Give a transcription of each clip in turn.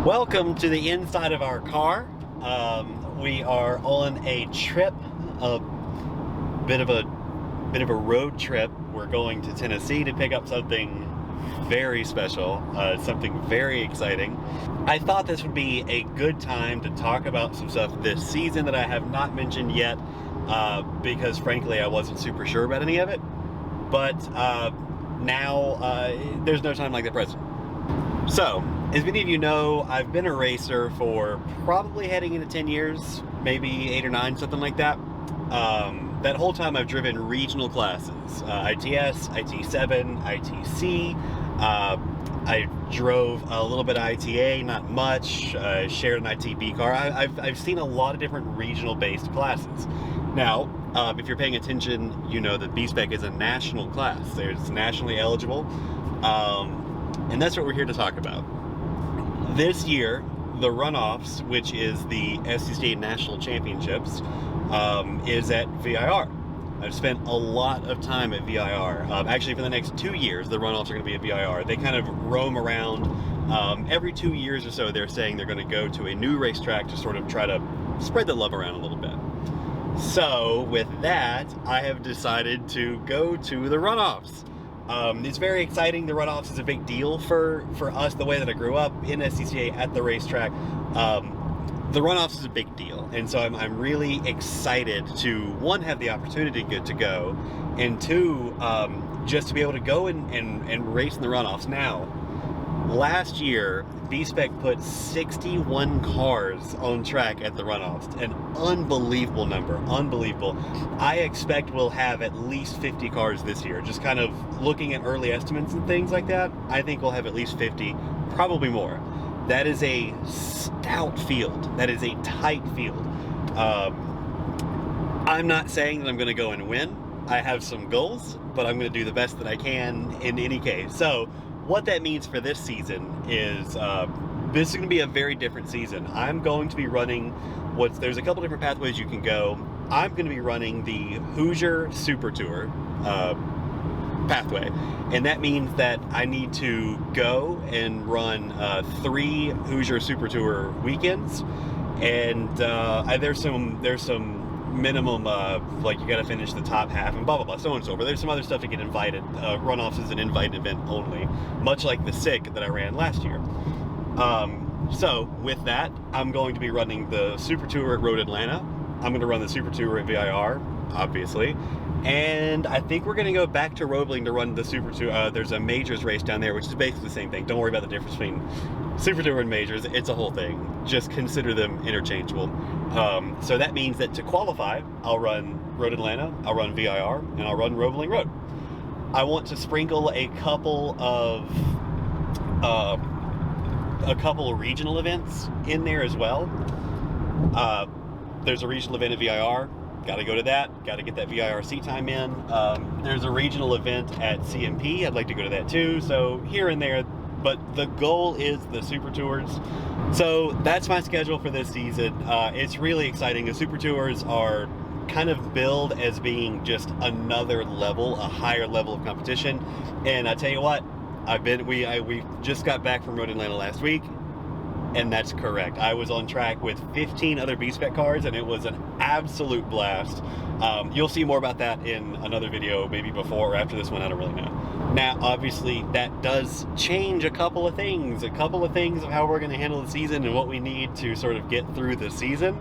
Welcome to the inside of our car. We are on a trip, a bit of a road trip. We're going to Tennessee to pick up something very special, something very exciting. I thought this would be a good time to talk about some stuff this season that I have not mentioned yet, because frankly I wasn't super sure about any of it. But now there's no time like the present. So, as many of you know, I've been a racer for probably heading into 10 years, maybe 8 or 9, something like that. That whole time I've driven regional classes, ITS, IT7, ITC. I drove a little bit of ITA, not much. Shared an ITB car. I've seen a lot of different regional-based classes. Now, if you're paying attention, you know that B-Spec is a national class. It's nationally eligible. And that's what we're here to talk about. This year, the runoffs, which is the SCCA National Championships, is at VIR. I've spent a lot of time at VIR. Actually, for the next 2 years, the runoffs are going to be at VIR. They kind of roam around. Every 2 years or so, they're saying they're going to go to a new racetrack to sort of try to spread the love around a little bit. So, with that, I have decided to go to the runoffs. It's very exciting. The runoffs is a big deal for us, the way that I grew up in SCCA at the racetrack. The runoffs is a big deal, and so I'm really excited to, one, have the opportunity to go, and two, just to be able to go and race in the runoffs. Now, last year, B-Spec put 61 cars on track at the runoffs. An unbelievable number, unbelievable. I expect we'll have at least 50 cars this year. Just kind of looking at early estimates and things like that, I think we'll have at least 50, probably more. That is a stout field. That is a tight field. I'm not saying that I'm going to go and win. I have some goals, but I'm going to do the best that I can in any case. So, what that means for this season is this is going to be a very different season. I'm going to be running there's a couple different pathways you can go. I'm going to be running the Hoosier Super Tour pathway, and that means that I need to go and run 3 Hoosier Super Tour weekends, and there's some minimum like you got to finish the top half and blah blah blah, so on and so forth. There's some other stuff to get invited. Runoffs is an invite event only, much like the SIC that I ran last year. So with that, I'm going to be running the Super Tour at Road Atlanta. I'm going to run the Super Tour at VIR, obviously, and I think we're going to go back to Roebling to run the Super Tour. There's a majors race down there, which is basically the same thing. Don't worry about the difference between Super Tour and majors. It's a whole thing. Just consider them interchangeable. So that means that to qualify, I'll run Road Atlanta, I'll run VIR, and I'll run Roebling Road. I want to sprinkle a couple of regional events in there as well. There's a regional event at VIR. Got to go to that. Got to get that VIR seat time in. There's a regional event at CMP. I'd like to go to that too. So here and there. But the goal is the Super Tours. So that's my schedule for this season. It's really exciting. The Super Tours are kind of billed as being just another level, a higher level of competition. And I tell you what, we just got back from Road Atlanta last week, and that's correct. I was on track with 15 other B-Spec cars, and it was an absolute blast. You'll see more about that in another video, maybe before or after this one, I don't really know. Now, obviously, that does change a couple of things of how we're going to handle the season and what we need to sort of get through the season.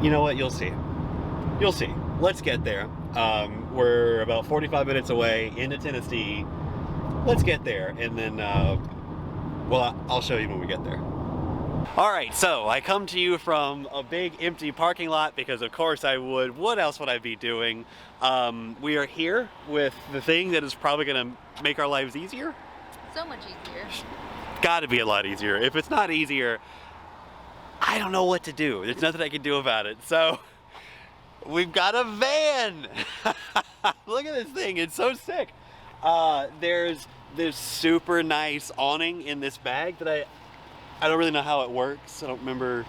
You know what? You'll see. You'll see. Let's get there. We're about 45 minutes away into Tennessee. Let's get there, and then, well, I'll show you when we get there. Alright, so I come to you from a big empty parking lot because of course I would. What else would I be doing? We are here with the thing that is probably going to make our lives easier. So much easier. Gotta be a lot easier. If it's not easier, I don't know what to do. There's nothing I can do about it. So, we've got a van! Look at this thing, it's so sick. There's this super nice awning in this bag that I don't really know how it works. I don't remember.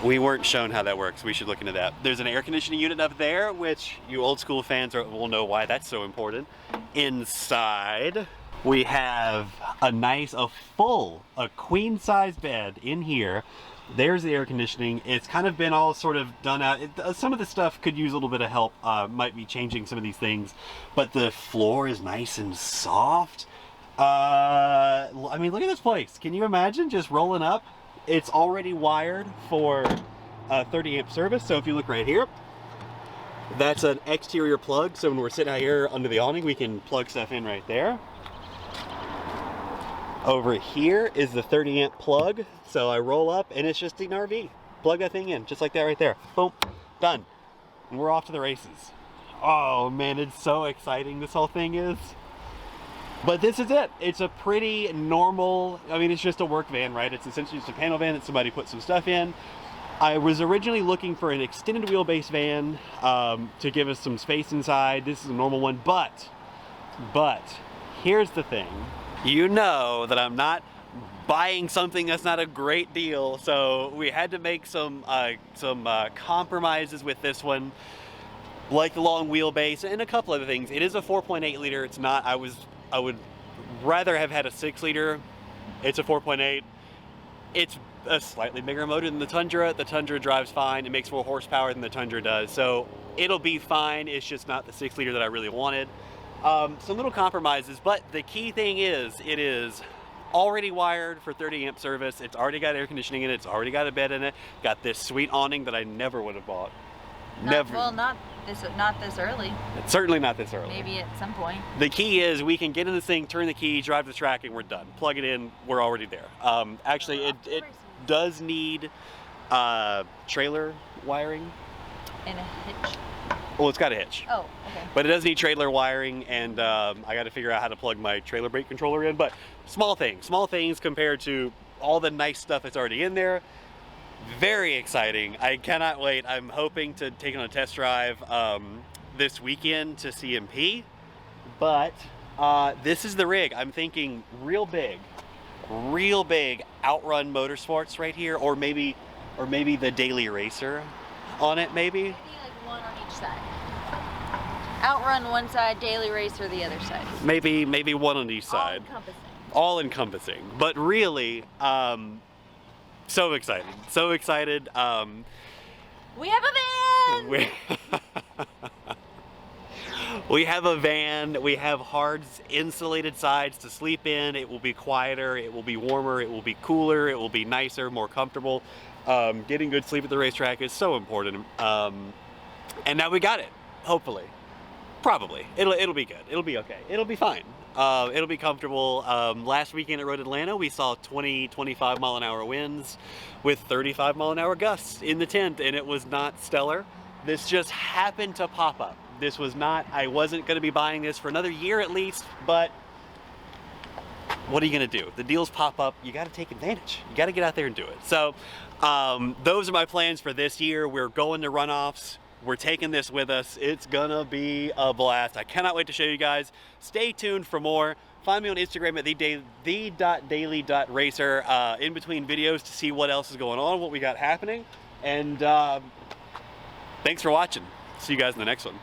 We weren't shown how that works. We should look into that. There's an air conditioning unit up there, which you old school fans will know why that's so important. Inside, We have a queen size bed in here. There's the air conditioning. It's kind of been all sort of done out. Some of the stuff could use a little bit of help. Might be changing some of these things, but the floor is nice and soft. I mean, look at this place. Can you imagine just rolling up? It's already wired for 30 amp service. So if you look right here, that's an exterior plug. So when we're sitting out here under the awning, we can plug stuff in right there. Over here is the 30 amp plug. So I roll up and it's just an RV. Plug that thing in, just like that right there. Boom, done. And we're off to the races. Oh man, it's so exciting, this whole thing is. But this is it. It's a pretty normal, I mean, it's just a work van, right? It's essentially just a panel van that somebody put some stuff in. I was originally looking for an extended wheelbase van to give us some space inside. This is a normal one, but here's the thing. You know that I'm not buying something that's not a great deal, so we had to make some compromises with this one, like the long wheelbase and a couple other things. It is a 4.8 liter. It's not. I would rather have had a 6 liter. It's a 4.8. It's a slightly bigger motor than the Tundra. The Tundra drives fine. It makes more horsepower than the Tundra does, so it'll be fine. It's just not the 6 liter that I really wanted. Some little compromises, but the key thing is it is already wired for 30 amp service. It's already got air conditioning in it. It's already got a bed in it. Got this sweet awning that I never would have bought. Never. Well, not this early. It's certainly not this early. Maybe at some point. The key is we can get in this thing, turn the key, drive the track, and we're done. Plug it in, we're already there. Actually, it does need trailer wiring. And a hitch. Well, it's got a hitch. Oh, okay. But it does need trailer wiring, and I got to figure out how to plug my trailer brake controller in. But small things compared to all the nice stuff that's already in there. Very exciting. I cannot wait. I'm hoping to take on a test drive this weekend to CMP. But this is the rig. I'm thinking real big Outrun Motorsports right here, or maybe the Daily.Racer on it, maybe. Maybe like one on each side. Outrun one side, Daily.Racer the other side. Maybe one on each side. All encompassing. But really, so excited. We have a van! We have a van. We have hard insulated sides to sleep in. It will be quieter. It will be warmer. It will be cooler. It will be nicer, more comfortable. Getting good sleep at the racetrack is so important. And now we got it. Hopefully. Probably. It'll be good. It'll be okay. It'll be fine. It'll be comfortable. Last weekend at Road Atlanta, we saw 20-25 mile an hour winds with 35 mile an hour gusts in the tent, and it was not stellar. This just happened to pop up. This was not, I wasn't going to be buying this for another year at least, but what are you going to do? The deals pop up. You got to take advantage. You got to get out there and do it. So those are my plans for this year. We're going to runoffs. We're taking this with us. It's gonna be a blast. I cannot wait to show you guys. Stay tuned for more. Find me on Instagram at The.Daily.Racer in between videos to see what else is going on, what we got happening. And thanks for watching. See you guys in the next one.